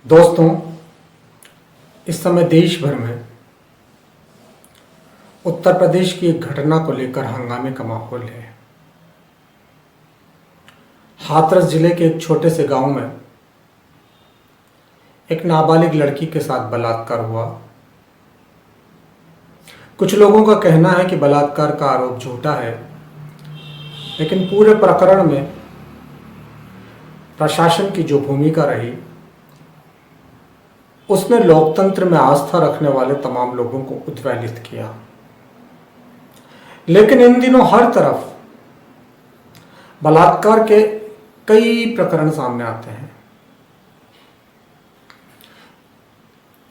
दोस्तों, इस समय देश भर में उत्तर प्रदेश की एक घटना को लेकर हंगामे का माहौल है। हाथरस जिले के एक छोटे से गांव में एक नाबालिग लड़की के साथ बलात्कार हुआ। कुछ लोगों का कहना है कि बलात्कार का आरोप झूठा है, लेकिन पूरे प्रकरण में प्रशासन की जो भूमिका रही उसने लोकतंत्र में आस्था रखने वाले तमाम लोगों को उद्वेलित किया। लेकिन इन दिनों हर तरफ बलात्कार के कई प्रकरण सामने आते हैं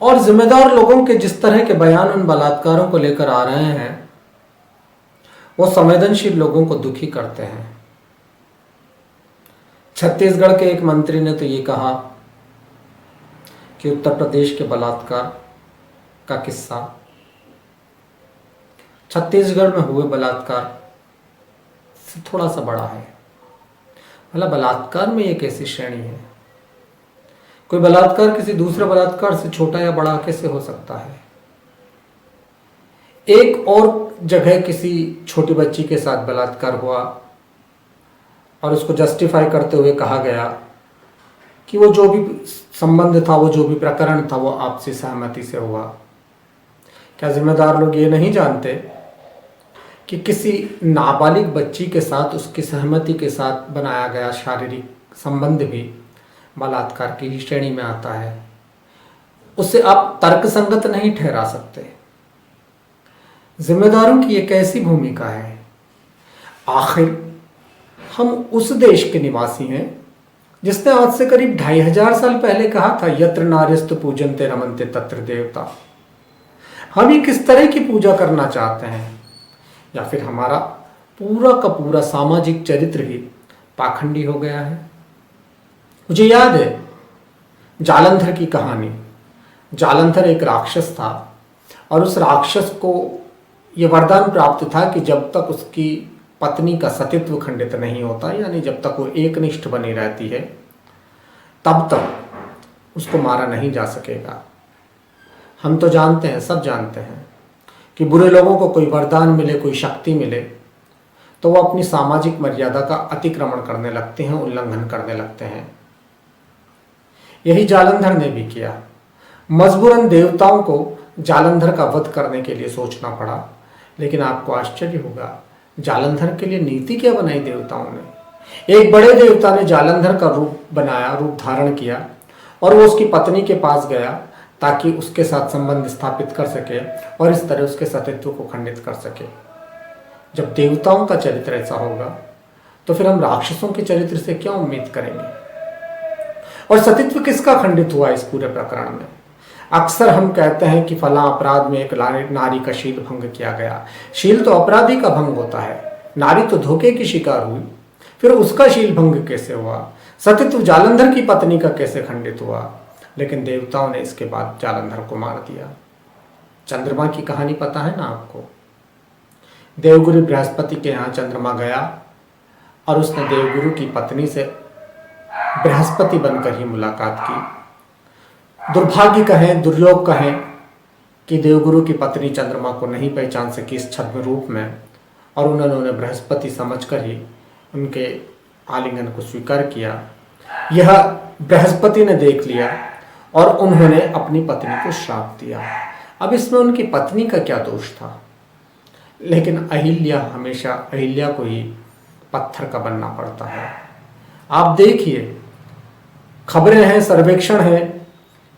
और जिम्मेदार लोगों के जिस तरह के बयान उन बलात्कारों को लेकर आ रहे हैं वो संवेदनशील लोगों को दुखी करते हैं। छत्तीसगढ़ के एक मंत्री ने तो ये कहा कि उत्तर प्रदेश के बलात्कार का किस्सा छत्तीसगढ़ में हुए बलात्कार से थोड़ा सा बड़ा है। मतलब बलात्कार में एक ऐसी श्रेणी है, कोई बलात्कार किसी दूसरे बलात्कार से छोटा या बड़ा कैसे हो सकता है। एक और जगह किसी छोटी बच्ची के साथ बलात्कार हुआ और उसको जस्टिफाई करते हुए कहा गया कि वो जो भी संबंध था, वो जो भी प्रकरण था, वो आपसी सहमति से हुआ। क्या जिम्मेदार लोग ये नहीं जानते कि किसी नाबालिग बच्ची के साथ उसकी सहमति के साथ बनाया गया शारीरिक संबंध भी बलात्कार की ही श्रेणी में आता है। उसे आप तर्कसंगत नहीं ठहरा सकते। जिम्मेदारों की एक ऐसी भूमिका है, आखिर हम उस देश के निवासी हैं जिसने आज से करीब 2500 साल पहले कहा था, यत्र नार्यस्तु पूजन्ते रमन्ते तत्र देवता। हम ये किस तरह की पूजा करना चाहते हैं, या फिर हमारा पूरा का पूरा सामाजिक चरित्र ही पाखंडी हो गया है। मुझे याद है जालंधर की कहानी। जालंधर एक राक्षस था और उस राक्षस को ये वरदान प्राप्त था कि जब तक उसकी पत्नी का सतीत्व खंडित नहीं होता, यानी जब तक वो एकनिष्ठ बनी रहती है, तब तक उसको मारा नहीं जा सकेगा। हम तो जानते हैं, सब जानते हैं कि बुरे लोगों को कोई वरदान मिले, कोई शक्ति मिले तो वो अपनी सामाजिक मर्यादा का अतिक्रमण करने लगते हैं, उल्लंघन करने लगते हैं। यही जालंधर ने भी किया। मजबूरन देवताओं को जालंधर का वध करने के लिए सोचना पड़ा। लेकिन आपको आश्चर्य होगा, जालंधर के लिए नीति क्या बनाई देवताओं ने। एक बड़े देवता ने जालंधर का रूप बनाया, रूप धारण किया और वो उसकी पत्नी के पास गया ताकि उसके साथ संबंध स्थापित कर सके और इस तरह उसके सतीत्व को खंडित कर सके। जब देवताओं का चरित्र ऐसा होगा तो फिर हम राक्षसों के चरित्र से क्या उम्मीद करेंगे। और सतीत्व किसका खंडित हुआ इस पूरे प्रकरण में। अक्सर हम कहते हैं कि फला अपराध में एक नारी का शील भंग किया गया। शील तो अपराधी का भंग होता है, नारी तो धोखे की शिकार हुई, फिर उसका शील भंग कैसे हुआ। सतीत्व जालंधर की पत्नी का कैसे खंडित हुआ। लेकिन देवताओं ने इसके बाद जालंधर को मार दिया। चंद्रमा की कहानी पता है ना आपको। देवगुरु बृहस्पति के यहाँ चंद्रमा गया और उसने देवगुरु की पत्नी से बृहस्पति बनकर ही मुलाकात की। दुर्भाग्य कहें, दुर्योग कहें कि देवगुरु की पत्नी चंद्रमा को नहीं पहचान सकी इस छद्म रूप में और उन्होंने बृहस्पति समझकर ही उनके आलिंगन को स्वीकार किया। यह बृहस्पति ने देख लिया और उन्होंने अपनी पत्नी को श्राप दिया। अब इसमें उनकी पत्नी का क्या दोष था। लेकिन अहिल्या को ही पत्थर का बनना पड़ता है। आप देखिए, खबरें हैं, सर्वेक्षण है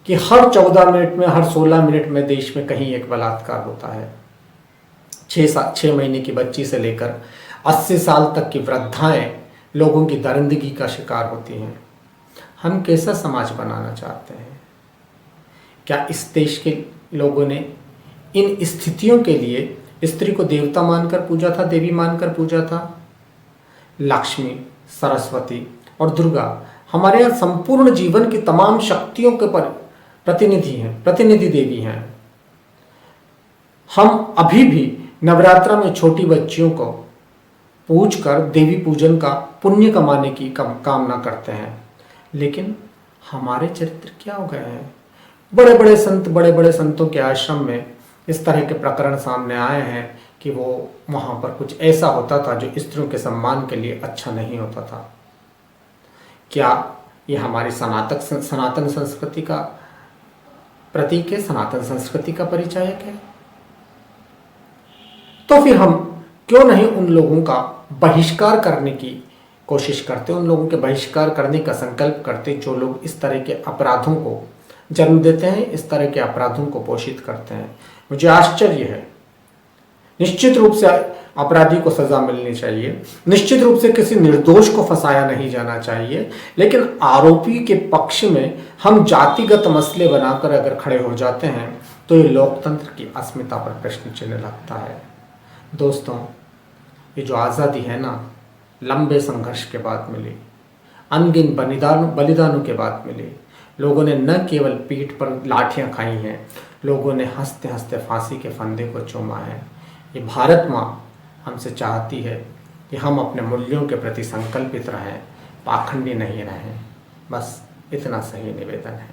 कि हर 14 मिनट में, हर 16 मिनट में देश में कहीं एक बलात्कार होता है। 6 महीने की बच्ची से लेकर 80 साल तक की वृद्धाएं लोगों की दरिंदगी का शिकार होती हैं। हम कैसा समाज बनाना चाहते हैं। क्या इस देश के लोगों ने इन स्थितियों के लिए स्त्री को देवता मानकर पूजा था, देवी मानकर पूजा था। लक्ष्मी, सरस्वती और दुर्गा हमारे यहाँ संपूर्ण जीवन की तमाम शक्तियों के प्रतिनिधि हैं, प्रतिनिधि देवी हैं। हम अभी भी नवरात्रा में छोटी बच्चियों को पूजकर देवी पूजन का पुण्य कमाने की कामना करते हैं। लेकिन हमारे चरित्र क्या हो गए हैं? बड़े बड़े संत, बड़े बड़े संतों के आश्रम में इस तरह के प्रकरण सामने आए हैं कि वो वहाँ पर कुछ ऐसा होता था जो स्त्रियों के सम्मान के लिए अच्छा नहीं होता था। क्या ये हमारी सनातन संस्कृति का प्रतीक है, सनातन संस्कृति का परिचायक है? तो फिर हम क्यों नहीं उन लोगों का बहिष्कार करने की कोशिश करते, उन लोगों के बहिष्कार करने का संकल्प करते जो लोग इस तरह के अपराधों को जन्म देते हैं, इस तरह के अपराधों को पोषित करते हैं। मुझे आश्चर्य है। निश्चित रूप से अपराधी को सजा मिलनी चाहिए, निश्चित रूप से किसी निर्दोष को फंसाया नहीं जाना चाहिए, लेकिन आरोपी के पक्ष में हम जातिगत मसले बनाकर अगर खड़े हो जाते हैं तो ये लोकतंत्र की अस्मिता पर प्रश्न चिन्ह लगता है। दोस्तों, ये जो आज़ादी है ना, लंबे संघर्ष के बाद मिली, अनगिन बलिदानों के बाद मिली। लोगों ने न केवल पीठ पर लाठियां खाई हैं, लोगों ने हंसते हंसते फांसी के फंदे को चूमा है। ये भारत माँ हमसे चाहती है कि हम अपने मूल्यों के प्रति संकल्पित रहें, पाखंडी नहीं रहें। बस इतना सही निवेदन है।